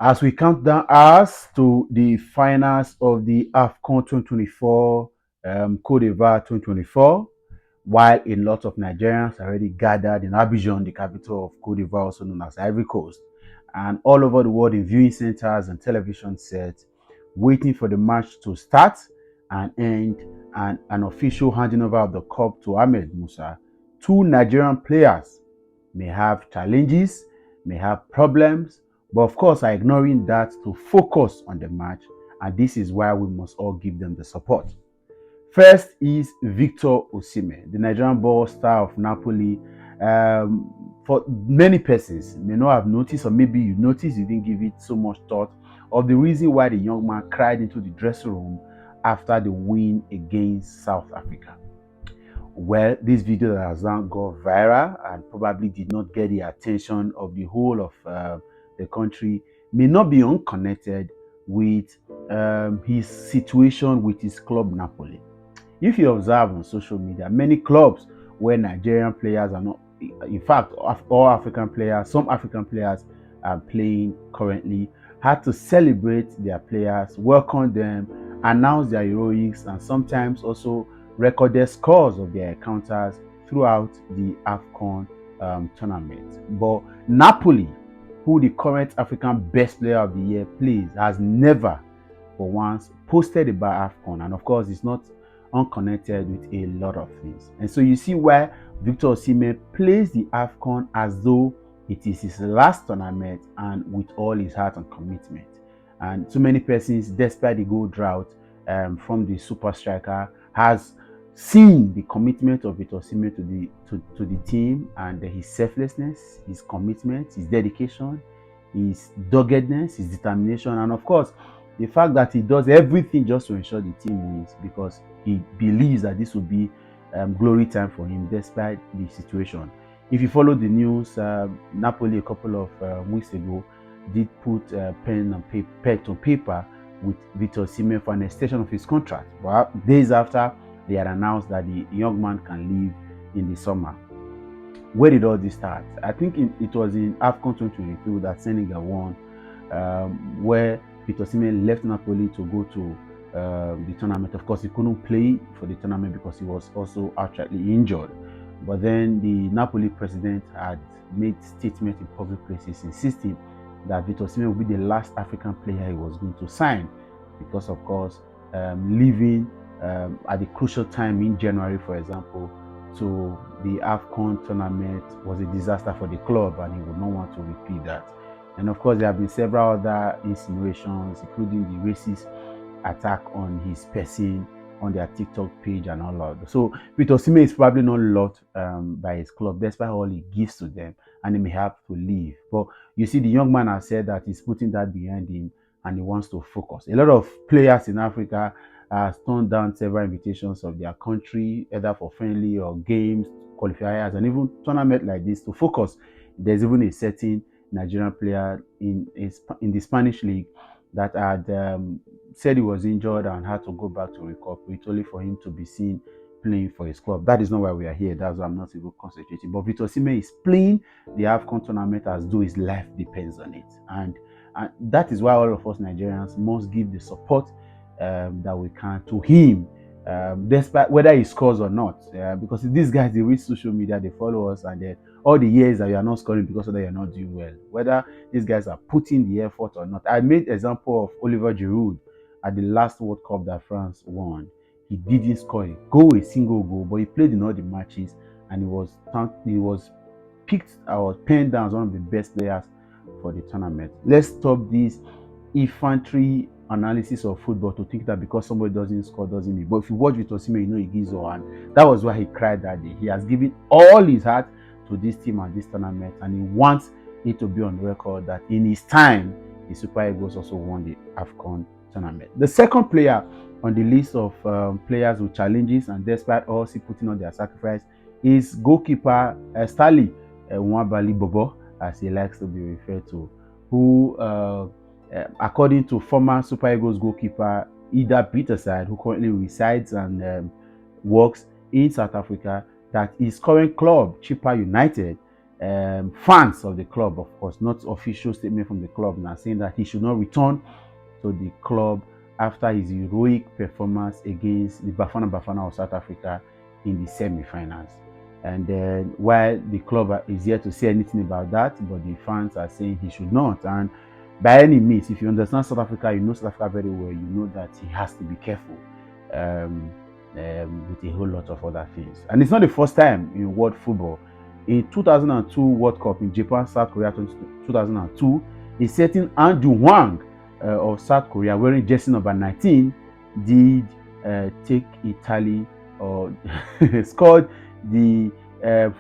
As we count down hours to the finals of the AFCON 2024, Cote d'Ivoire 2024, while a lot of Nigerians already gathered in Abidjan, the capital of Cote d'Ivoire, also known as Ivory Coast, and all over the world in viewing centers and television sets, waiting for the match to start and end, and an official handing over of the cup to Ahmed Musa. Two Nigerian players may have challenges, may have problems, but of course are ignoring that to focus on the match, and this is why we must all give them the support. First is Victor Osimhen, the Nigerian ball star of Napoli. For many persons may not have noticed, or maybe you noticed, you didn't give it so much thought of the reason why the young man cried into the dressing room after the win against South Africa. Well, this video that has now gone viral and probably did not get the attention of the whole of the country may not be unconnected with his situation with his club Napoli. If you observe on social media, many clubs where Nigerian players are not, in fact, all African players, some African players are playing currently, had to celebrate their players, welcome them, announce their heroics, and sometimes also record their scores of their encounters throughout the AFCON tournament. But Napoli, who the current African best player of the year plays, has never for once posted about AFCON, and of course it's not unconnected with a lot of things. And so you see why Victor Osimhen plays the AFCON as though it is his last tournament and with all his heart and commitment. And so many persons, despite the goal drought from the super striker, has seen the commitment of Victor Osimhen to the team, and his selflessness, his commitment, his dedication, his doggedness, his determination, and of course the fact that he does everything just to ensure the team wins, because he believes that this will be glory time for him despite the situation. If you follow the news, Napoli a couple of weeks ago did put pen to paper with Victor Osimhen for an extension of his contract. But days after, they had announced that the young man can leave in the summer. Where did all this start? I think it was in AFCON 2022 that Senegal won, where Victor Osimhen left Napoli to go to the tournament. Of course, he couldn't play for the tournament because he was also outrightly injured. But then the Napoli president had made statements in public places insisting that Victor Osimhen would be the last African player he was going to sign, because, of course, leaving at the crucial time in January, for example, to the AFCON tournament was a disaster for the club, and he would not want to repeat that. And of course, there have been several other insinuations, including the racist attack on his person on their TikTok page and all of that. So Victor Osimhen is probably not loved by his club, despite all he gives to them, and he may have to leave. But you see, the young man has said that he's putting that behind him and he wants to focus. A lot of players in Africa have turned down several invitations of their country, either for friendly or games, qualifiers, and even tournament like this to focus. There's even a certain Nigerian player in the Spanish league that had said he was injured and had to go back to recuperate, only for him to be seen playing for his club. That is not why we are here. That's why I'm not even concentrating. But Victor Osimhen is playing the AFCON tournament as though his life depends on it. And that is why all of us Nigerians must give the support that we can to him, despite whether he scores or not. Because these guys, they read social media, they follow us, and all the years that you are not scoring because of that you're not doing well, whether these guys are putting the effort or not. I made example of Oliver Giroud at the last World Cup that France won. He didn't score a single goal, but he played in all the matches, and he was picked or penned down as one of the best players for the tournament. Let's stop this infantry analysis of football to think that because somebody doesn't score doesn't mean. But if you watch Victor Osimhen, you know he gives all, and that was why he cried that day. He has given all his heart to this team and this tournament, and he wants it to be on record that in his time, the Super Eagles also won the AFCON tournament. The second player on the list of players with challenges and despite also putting on their sacrifice is goalkeeper Stanley Nwabali Bobo, as he likes to be referred to, who according to former Super Eagles goalkeeper Ida Peterside, who currently resides and works in South Africa, that his current club, Chippa United, fans of the club, of course, not official statement from the club now, saying that he should not return to the club after his heroic performance against the Bafana of South Africa in the semi-finals. And then while the club is yet to say anything about that, but the fans are saying he should not. And by any means, if you understand South Africa, you know South Africa very well, you know that he has to be careful um, with a whole lot of other things. And it's not the first time in world football. In 2002 World Cup in Japan, South Korea 2002, a certain Andrew Hwang of South Korea, wearing jersey number 19, did take Italy or scored the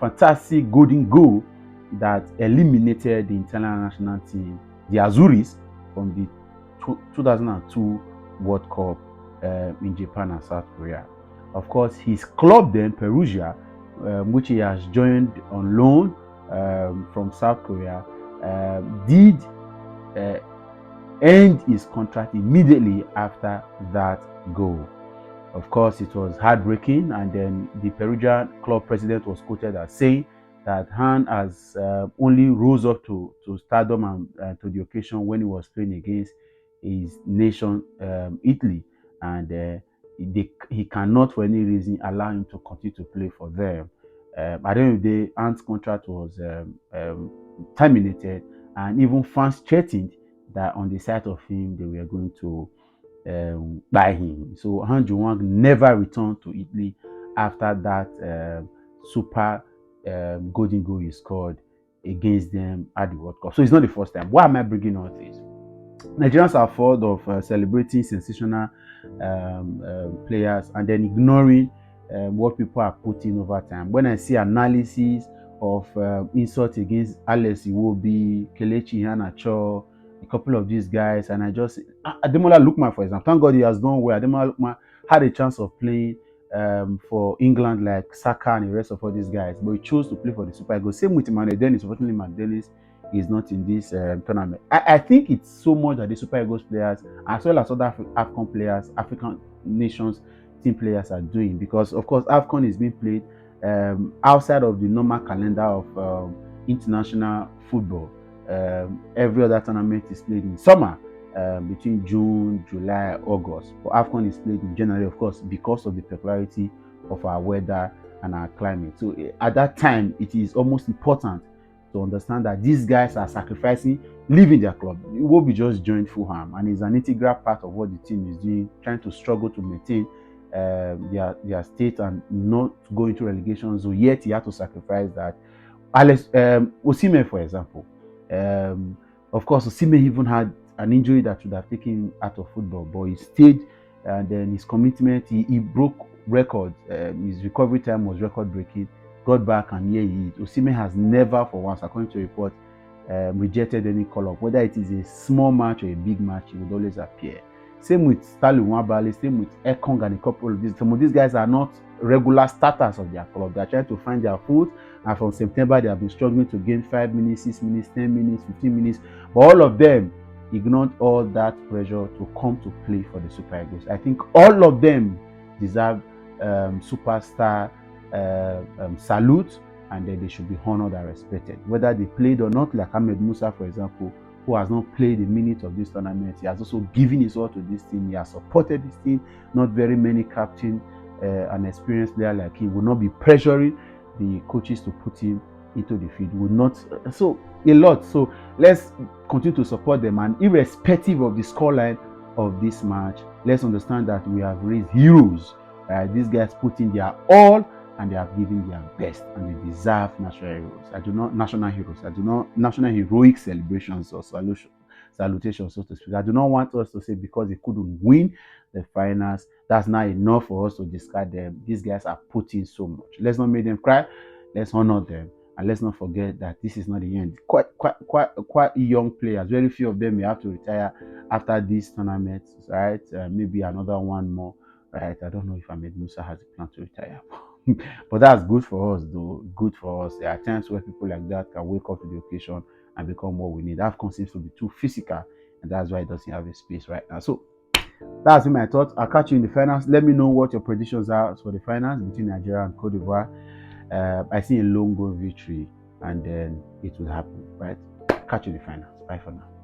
fantastic golden goal that eliminated the Italian national team, the Azuris, from the 2002 World Cup in Japan and South Korea. Of course, his club then, Perugia, which he has joined on loan from South Korea, did end his contract immediately after that goal. Of course, it was heartbreaking, and then the Perugian club president was quoted as saying that Han has only rose up to stardom and to the occasion when he was playing against his nation, Italy, and he cannot for any reason allow him to continue to play for them. At the end of the day, Han's contract was terminated, and even fans threatened that on the side of him they were going to by him. So Han Ji-won never returned to Italy after that super golden goal he scored against them at the World Cup. So it's not the first time. Why am I bringing all this? Nigerians are fond of celebrating sensational players and then ignoring what people are putting over time. When I see analysis of insults against Alex Iwobi, Kelechi Iheanacho, a couple of these guys, and I just Ademola Lookman, for example. Thank God he has done well. Ademola Lookman had a chance of playing for England like Saka and the rest of all these guys, but he chose to play for the Super Eagles. Same with Emmanuel Dennis. Unfortunately, Emmanuel Dennis is not in this tournament. I think it's so much that the Super Eagles players, as well as other AFCON players, African nations team players are doing, because of course AFCON is being played outside of the normal calendar of international football. Every other tournament is played in summer, between June, July, August. But AFCON is played in January, of course, because of the peculiarity of our weather and our climate. So at that time, it is almost important to understand that these guys are sacrificing, leaving their club. It will be just joined Fulham, and it's an integral part of what the team is doing, trying to struggle to maintain their state and not go into relegation. So yet he had to sacrifice that. Osimhen, for example, of course, Osimhen even had an injury that would have taken him out of football, but he stayed, and then his commitment, he broke records. His recovery time was record-breaking. Got back, and here he is. Osimhen has never, for once, according to report, rejected any call-up. Whether it is a small match or a big match, he would always appear. Same with Stanley Nwabali, same with Ekong and a couple of these. Some of these guys are not regular starters of their club. They are trying to find their foot, and from September they have been struggling to gain 5 minutes, 6 minutes, 10 minutes, 15 minutes. But all of them ignored all that pressure to come to play for the Super Eagles. I think all of them deserve superstar salute, and then they should be honored and respected, whether they played or not. Like Ahmed Musa, for example, who has not played a minute of this tournament. He has also given his all to this team. He has supported this team. Not very many captain and experienced player like him will not be pressuring the coaches to put him into the field. Will not so a lot. So let's continue to support them, and irrespective of the scoreline of this match, let's understand that we have raised heroes. These guys put in their all, and they have given their best, and they deserve national heroes. I do not national heroic celebrations or salutations, so to speak. I do not want us to say because they couldn't win the finals, that's not enough for us to discard them. These guys are putting so much. Let's not make them cry. Let's honor them, and let's not forget that this is not the end. Quite young players. Very few of them may have to retire after this tournament, right? Maybe another one more, right? I don't know if Ahmed Musa has a plan to retire. But that's good for us, though. Good for us. There are times where people like that can wake up to the occasion and become what we need. AFCON seems to be too physical, and that's why it doesn't have a space right now. So that's my thoughts. I'll catch you in the finals. Let me know what your predictions are for the finals between Nigeria and Cote d'Ivoire. I see a long goal victory and then it will happen, right? Catch you in the finals. Bye for now.